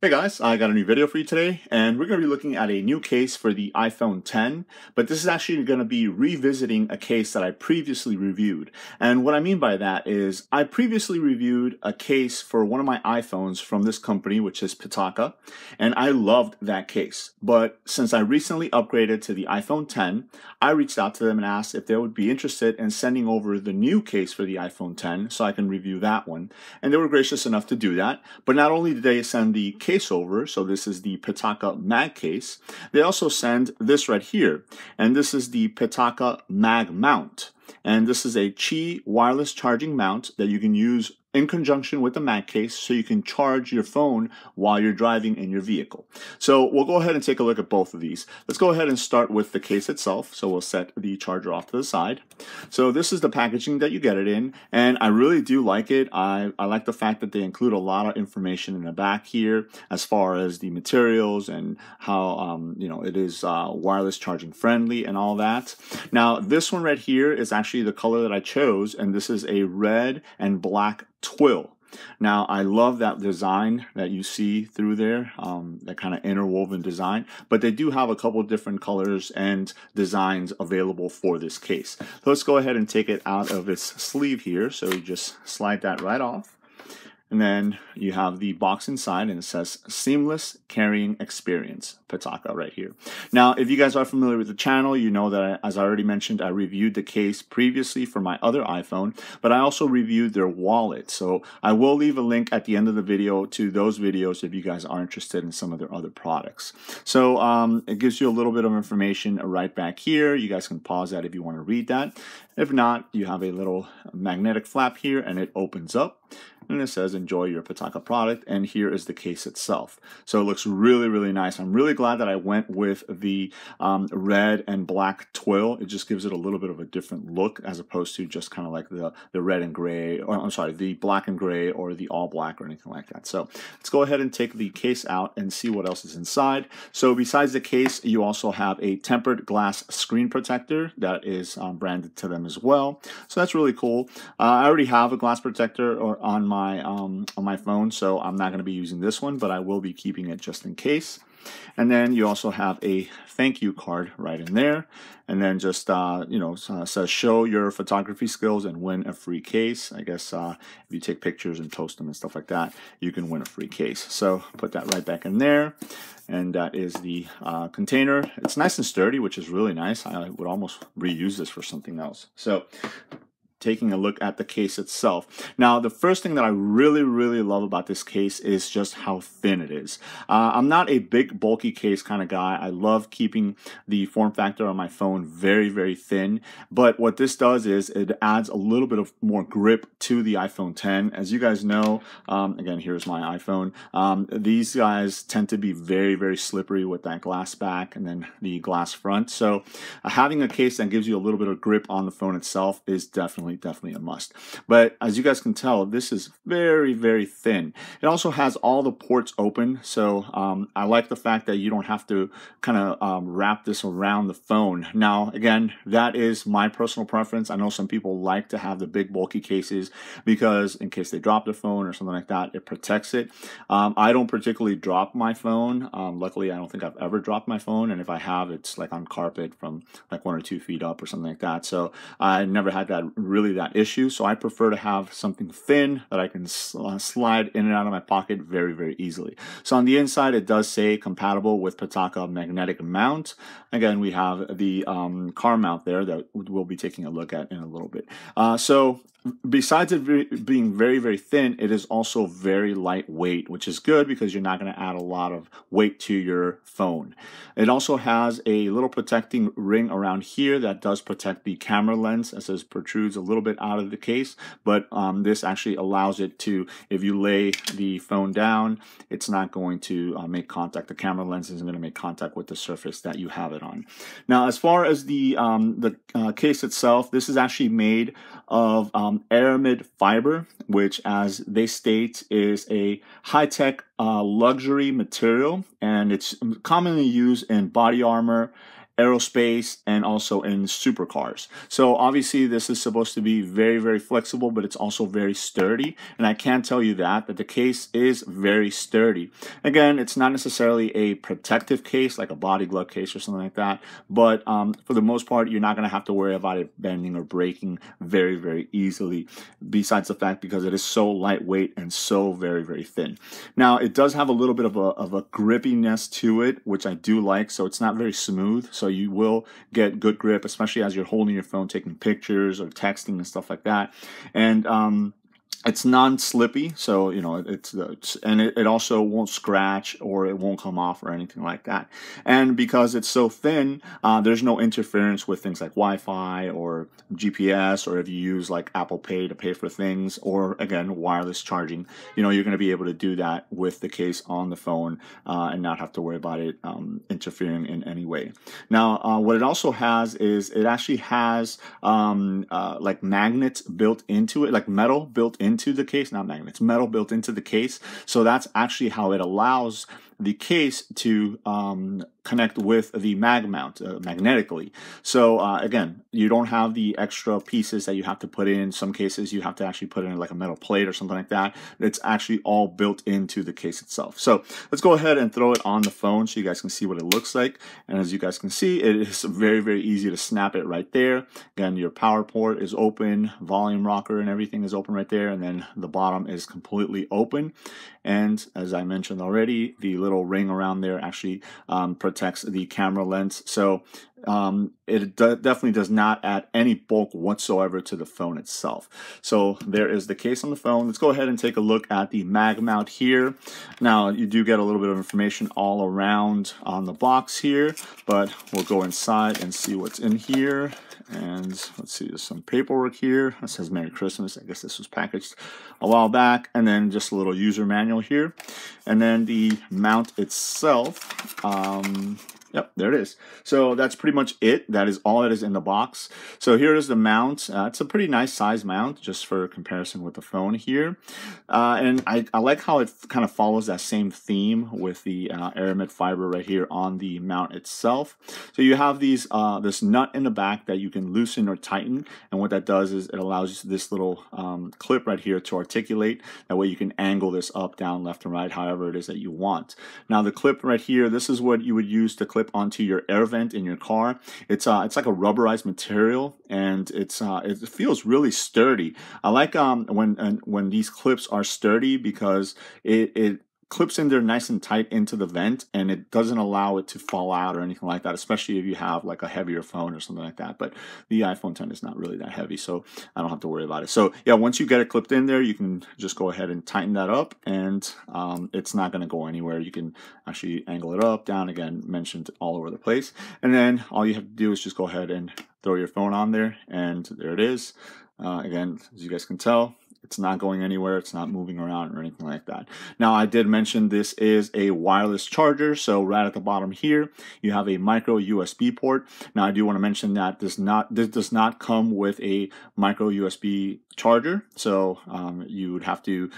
Hey guys, I got a new video for you today, and we're going to be looking at a new case for the iPhone X, but this is actually going to be revisiting a case that I previously reviewed. And what I mean by that is I previously reviewed a case for one of my iPhones from this company, which is Pitaka, and I loved that case. But since I recently upgraded to the iPhone X, I reached out to them and asked if they would be interested in sending over the new case for the iPhone X so I can review that one. And they were gracious enough to do that. But not only did they send the case over, so this is the Pitaka MagCase, they also send this right here, and this is the Pitaka MagMount. And this is a Qi wireless charging mount that you can use in conjunction with the MagCase so you can charge your phone while you're driving in your vehicle. So we'll go ahead and take a look at both of these. Let's go ahead and start with the case itself. So we'll set the charger off to the side. So this is the packaging that you get it in, and I really do like it. I like the fact that they include a lot of information in the back here as far as the materials and how it is wireless charging friendly and all that. Now this one right here is actually the color that I chose, and this is a red and black twill. Now, I love that design that you see through there, that kind of interwoven design, but they do have a couple of different colors and designs available for this case. So let's go ahead and take it out of its sleeve here. So you just slide that right off. And then you have the box inside, and it says Seamless Carrying Experience, Pitaka right here. Now, if you guys are familiar with the channel, you know that, as I already mentioned, I reviewed the case previously for my other iPhone, but I also reviewed their wallet. So I will leave a link at the end of the video to those videos if you guys are interested in some of their other products. So it gives you a little bit of information right back here. You guys can pause that if you want to read that. If not, you have a little magnetic flap here, and it opens up. And it says, enjoy your Pitaka product. And here is the case itself. So it looks really, really nice. I'm really glad that I went with the red and black twill. It just gives it a little bit of a different look as opposed to just kind of like the red and gray, or I'm sorry, the black and gray or the all black or anything like that. So let's go ahead and take the case out and see what else is inside. So besides the case, you also have a tempered glass screen protector that is branded to them as well. So that's really cool. I already have a glass protector on my phone, so I'm not going to be using this one, but I will be keeping it just in case. And then you also have a thank you card right in there, and then just says show your photography skills and win a free case. I guess if you take pictures and post them and stuff like that, you can win a free case. So put that right back in there, and that is the container. It's nice and sturdy, which is really nice. I would almost reuse this for something else. So taking a look at the case itself. Now, the first thing that I really, really love about this case is just how thin it is. I'm not a big, bulky case kind of guy. I love keeping the form factor on my phone very, very thin. But what this does is it adds a little bit of more grip to the iPhone X. As you guys know, again, here's my iPhone. These guys tend to be very, very slippery with that glass back and then the glass front. So having a case that gives you a little bit of grip on the phone itself is definitely a must. But as you guys can tell, this is very, very thin. It also has all the ports open, so I like the fact that you don't have to kind of wrap this around the phone. Now, again, that is my personal preference. I know some people like to have the big bulky cases because in case they drop their phone or something like that, it protects it. I don't particularly drop my phone. Luckily, I don't think I've ever dropped my phone, and if I have, it's like on carpet from like 1 or 2 feet up or something like that. So I never had that really that issue, so I prefer to have something thin that I can slide in and out of my pocket very, very easily. So on the inside, it does say compatible with Pitaka magnetic mount. Again, we have the car mount there that we'll be taking a look at in a little bit. So besides it being very, very thin, it is also very lightweight, which is good because you're not going to add a lot of weight to your phone. It also has a little protecting ring around here that does protect the camera lens, as it protrudes a little bit out of the case, but this actually allows it to, if you lay the phone down, it's not going to make contact. The camera lens isn't going to make contact with the surface that you have it on. Now, as far as the case itself, this is actually made of aramid fiber, which, as they state, is a high-tech luxury material, and it's commonly used in body armor aerospace, and also in supercars. So obviously this is supposed to be very, very flexible, but it's also very sturdy. And I can tell you that the case is very sturdy. Again, it's not necessarily a protective case like a body glove case or something like that, but for the most part, you're not going to have to worry about it bending or breaking very, very easily, besides the fact because it is so lightweight and so very, very thin. Now, it does have a little bit of a grippiness to it, which I do like, so it's not very smooth, so you will get good grip, especially as you're holding your phone, taking pictures or texting and stuff like that. And it's non-slippy, so you know it also won't scratch or it won't come off or anything like that. And because it's so thin, there's no interference with things like Wi-Fi or GPS, or if you use like Apple Pay to pay for things, or again wireless charging. You know, you're going to be able to do that with the case on the phone and not have to worry about it interfering in any way. Now, what it also has is it actually has like magnets built into it, like metal built into the case, not magnets, metal built into the case. So that's actually how it allows the case to connect with the mag mount magnetically. So again, you don't have the extra pieces that you have to put in. Some cases you have to actually put in like a metal plate or something like that. It's actually all built into the case itself. So let's go ahead and throw it on the phone so you guys can see what it looks like. And as you guys can see, it is very, very easy to snap it right there. Again, your power port is open, volume rocker and everything is open right there. And then the bottom is completely open. And as I mentioned already, the little ring around there actually protects the camera lens. So it definitely does not add any bulk whatsoever to the phone itself. So there is the case on the phone. Let's go ahead and take a look at the mag mount here. Now you do get a little bit of information all around on the box here, but we'll go inside and see what's in here. And let's see, there's some paperwork here. It says Merry Christmas. I guess this was packaged a while back. And then just a little user manual here. And then the mount itself. Yep, there it is. So that's pretty much it. That is all that is in the box. So here is the mount. It's a pretty nice size mount, just for comparison with the phone here. And I like how it kind of follows that same theme with the aramid fiber right here on the mount itself. So you have these this nut in the back that you can loosen or tighten. And what that does is it allows this little clip right here to articulate. That way you can angle this up, down, left, and right, however it is that you want. Now the clip right here, this is what you would use to clip onto your air vent in your car. It's like a rubberized material, and it feels really sturdy. I like when these clips are sturdy because it clips in there nice and tight into the vent, and it doesn't allow it to fall out or anything like that, especially if you have like a heavier phone or something like that. But the iPhone 10 is not really that heavy, so I don't have to worry about it. So yeah, once you get it clipped in there, you can just go ahead and tighten that up, and it's not going to go anywhere. You can actually angle it up, down, again, mentioned all over the place. And then all you have to do is just go ahead and throw your phone on there, and there it is. Again, as you guys can tell, it's not going anywhere. It's not moving around or anything like that. Now, I did mention this is a wireless charger. So right at the bottom here, you have a micro USB port. Now, I do want to mention that this does not come with a micro USB charger. So you would have to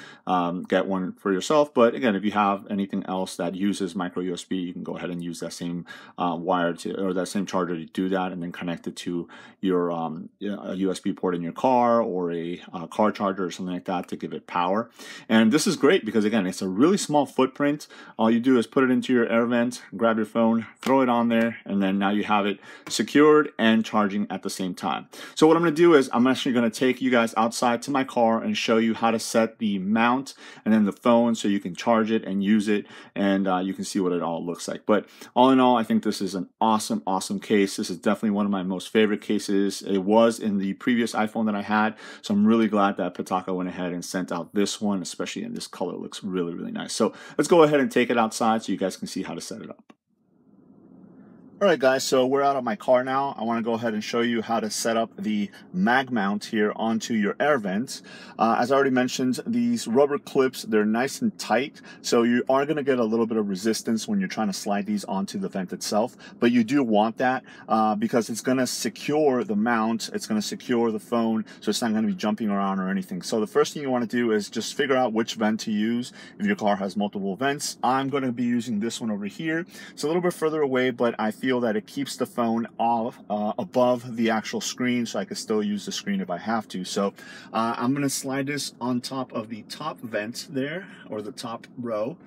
get one for yourself. But again, if you have anything else that uses micro USB, you can go ahead and use that same wire or that same charger to do that, and then connect it to your a USB port in your car, or a car charger or something like that to give it power. And this is great because, again, it's a really small footprint. All you do is put it into your air vent, grab your phone, throw it on there, and then now you have it secured and charging at the same time. So what I'm going to do is I'm actually going to take you guys outside to my car and show you how to set the mount and then the phone so you can charge it and use it, and you can see what it all looks like. But all in all, I think this is an awesome, awesome case. This is definitely one of my most favorite cases. It was in the previous iPhone that I had, so I'm really glad that Pitaka went ahead and sent out this one, especially in this color. It looks really, really nice. So let's go ahead and take it outside so you guys can see how to set it up. All right, guys, so we're out of my car now. I want to go ahead and show you how to set up the mag mount here onto your air vents. As I already mentioned, these rubber clips, they're nice and tight, so you are going to get a little bit of resistance when you're trying to slide these onto the vent itself, but you do want that because it's going to secure the mount, it's going to secure the phone, so it's not going to be jumping around or anything. So the first thing you want to do is just figure out which vent to use if your car has multiple vents. I'm going to be using this one over here. It's a little bit further away, but I feel feel that it keeps the phone off above the actual screen, so I can still use the screen if I have to. So I'm going to slide this on top of the top vent there, or the top row.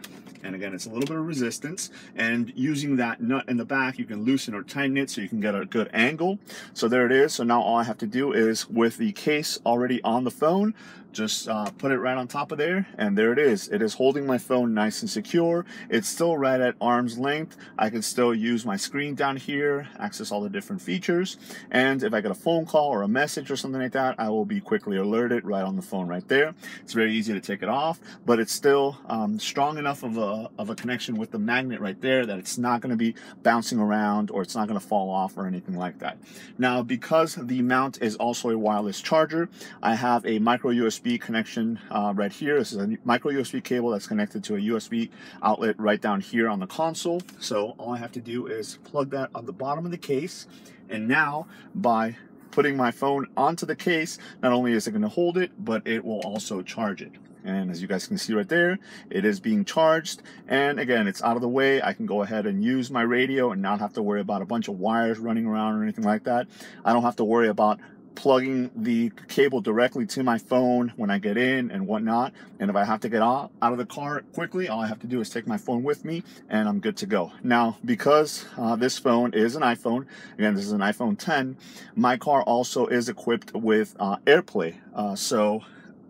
And again, it's a little bit of resistance, and using that nut in the back, you can loosen or tighten it so you can get a good angle. So there it is. So now all I have to do is, with the case already on the phone, just put it right on top of there, and there it is. It is holding my phone nice and secure. It's still right at arm's length. I can still use my screen down here, access all the different features, and if I get a phone call or a message or something like that, I will be quickly alerted right on the phone right there. It's very easy to take it off, but it's still strong enough of a connection with the magnet right there that it's not going to be bouncing around, or it's not going to fall off or anything like that. Now, because the mount is also a wireless charger, I have a micro USB connection right here. This is a micro USB cable that's connected to a USB outlet right down here on the console. So all I have to do is plug that on the bottom of the case, and now by putting my phone onto the case, not only is it going to hold it, but it will also charge it. And as you guys can see right there, it is being charged. And again, it's out of the way. I can go ahead and use my radio and not have to worry about a bunch of wires running around or anything like that. I don't have to worry about plugging the cable directly to my phone when I get in and whatnot. And if I have to get out of the car quickly, all I have to do is take my phone with me and I'm good to go. Now, because this phone is an iPhone, again, this is an iPhone 10, my car also is equipped with AirPlay. So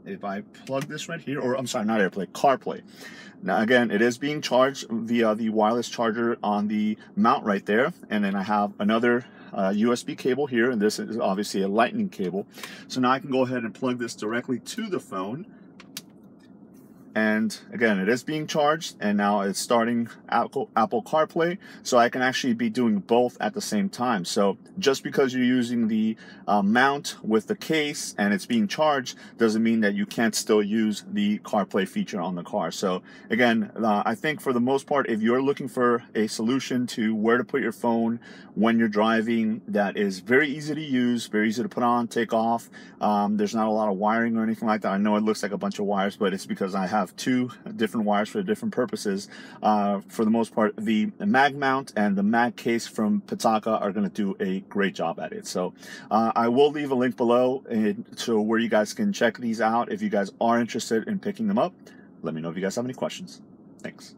if I plug this right here, or I'm sorry, not AirPlay, CarPlay. Now again, it is being charged via the wireless charger on the mount right there, and then I have another USB cable here, and this is obviously a lightning cable. So now I can go ahead and plug this directly to the phone. And again, it is being charged, and now it's starting Apple CarPlay, so I can actually be doing both at the same time. So just because you're using the mount with the case and it's being charged doesn't mean that you can't still use the CarPlay feature on the car. So again, I think for the most part, if you're looking for a solution to where to put your phone when you're driving that is very easy to use, very easy to put on, take off, there's not a lot of wiring or anything like that. I know it looks like a bunch of wires, but it's because I have two different wires for different purposes. For the most part, the MagMount and the MagCase from Pitaka are going to do a great job at it. So I will leave a link below to where you guys can check these out if you guys are interested in picking them up. Let me know if you guys have any questions. Thanks.